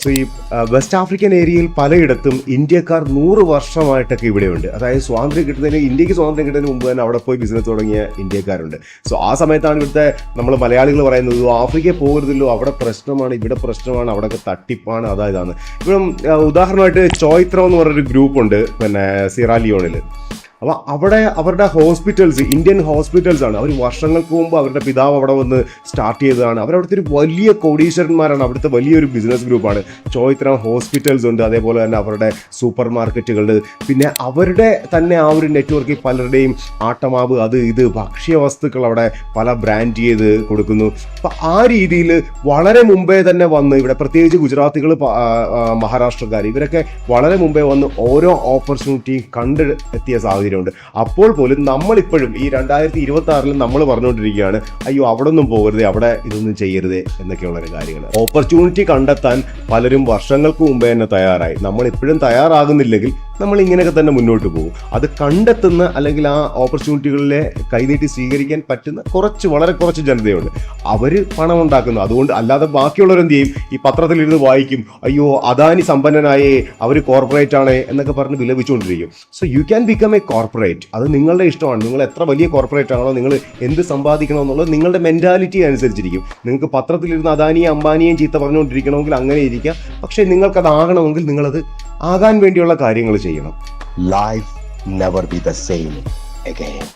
So ഈ west African ഏരിയയിൽ പലയിടത്തും ഇന്ത്യക്കാർ 100 വർഷമായിട്ടൊക്കെ ഇവിടെയുണ്ട്. അതായത് ഇന്ത്യക്ക് സ്വാതന്ത്ര്യം കിട്ടുന്നതിന് മുമ്പ് തന്നെ അവിടെ പോയി ബിസിനസ് തുടങ്ങിയ ഇന്ത്യക്കാരുണ്ട്. സോ ആ സമയത്താണ് ഇവിടുത്തെ നമ്മൾ മലയാളികൾ പറയുന്നത് ആഫ്രിക്കയിൽ പോകരുതല്ലോ, അവിടെ പ്രശ്നമാണ്, ഇവിടെ പ്രശ്നമാണ്, അവിടെയൊക്കെ തട്ടിപ്പാണ്, അതായതാണ്. ഇപ്പം ഉദാഹരണമായിട്ട് ചോയ്ത്ര എന്ന് പറഞ്ഞൊരു ഗ്രൂപ്പുണ്ട് പിന്നെ സിറാലിയോണിൽ. അപ്പോൾ അവിടെ അവരുടെ ഹോസ്പിറ്റൽസ് ഇന്ത്യൻ ഹോസ്പിറ്റൽസ് ആണ്. അവർ വർഷങ്ങൾക്ക് മുമ്പ് അവരുടെ പിതാവ് അവിടെ വന്ന് സ്റ്റാർട്ട് ചെയ്തതാണ്. അവരവിടുത്തെ ഒരു വലിയ കോടീശ്വരന്മാരാണ്. അവിടുത്തെ വലിയൊരു ബിസിനസ് ഗ്രൂപ്പാണ്. ചോയ്ത്ര ഹോസ്പിറ്റൽസ് ഉണ്ട്, അതേപോലെ തന്നെ അവരുടെ സൂപ്പർ മാർക്കറ്റുകളുണ്ട്. പിന്നെ അവരുടെ തന്നെ ആ ഒരു നെറ്റ്വർക്കിൽ പലരുടെയും ആട്ടമാവ്, അത് ഇത് ഭക്ഷ്യവസ്തുക്കൾ അവിടെ പല ബ്രാൻഡ് ചെയ്ത് കൊടുക്കുന്നു. അപ്പം ആ രീതിയിൽ വളരെ മുമ്പേ തന്നെ വന്ന് ഇവിടെ, പ്രത്യേകിച്ച് ഗുജറാത്തികൾ, മഹാരാഷ്ട്രക്കാർ, ഇവരൊക്കെ വളരെ മുമ്പേ വന്ന് ഓരോ ഓപ്പർച്യൂണിറ്റിയും കണ്ടെത്തിയ സാഹചര്യം ഉണ്ട്. അപ്പോൾ പോലും നമ്മളിപ്പോഴും ഈ 2026 നമ്മൾ പറഞ്ഞുകൊണ്ടിരിക്കുകയാണ്, അയ്യോ അവിടെ ഒന്നും പോകരുത്, അവിടെ ഇതൊന്നും ചെയ്യരുത് എന്നൊക്കെയുള്ളൊരു കാര്യങ്ങൾ. ഓപ്പർച്യൂണിറ്റി കണ്ടെത്താൻ പലരും വർഷങ്ങൾക്ക് മുമ്പേ തന്നെ തയ്യാറായി. നമ്മളിപ്പോഴും തയ്യാറാകുന്നില്ലെങ്കിൽ നമ്മൾ ഇങ്ങനെയൊക്കെ തന്നെ മുന്നോട്ട് പോകും. അത് കണ്ടെത്തുന്ന അല്ലെങ്കിൽ ആ ഓപ്പർച്യൂണിറ്റികളിലെ കൈനീട്ടി സ്വീകരിക്കാൻ പറ്റുന്ന വളരെ കുറച്ച് ജനതയുണ്ട്. അവർ പണം ഉണ്ടാക്കുന്നു. അതുകൊണ്ട് അല്ലാതെ ബാക്കിയുള്ളവരെന്ത് ചെയ്യും? ഈ പത്രത്തിലിരുന്ന് വായിക്കും, അയ്യോ അദാനി സമ്പന്നനായേ, അവർ കോർപ്പറേറ്റ് ആണ് എന്നൊക്കെ പറഞ്ഞ് വിലപിച്ചുകൊണ്ടിരിക്കും. So you can become a corporate. അത് നിങ്ങളുടെ ഇഷ്ടമാണ്. നിങ്ങൾ എത്ര വലിയ കോർപ്പറേറ്റ് ആണോ, നിങ്ങൾ എന്ത് സമ്പാദിക്കണം എന്നുള്ളത് നിങ്ങളുടെ മെൻറ്റാലിറ്റി അനുസരിച്ചിരിക്കും. നിങ്ങൾക്ക് പത്രത്തിലിരുന്ന് അദാനിയും അംബാനിയും ചീത്ത പറഞ്ഞുകൊണ്ടിരിക്കണമെങ്കിൽ അങ്ങനെ ഇരിക്കാം. പക്ഷേ നിങ്ങൾക്കതാകണമെങ്കിൽ നിങ്ങളത് ആകാൻ വേണ്ടിയുള്ള കാര്യങ്ങൾ ചെയ്യണം. Life never be the same again.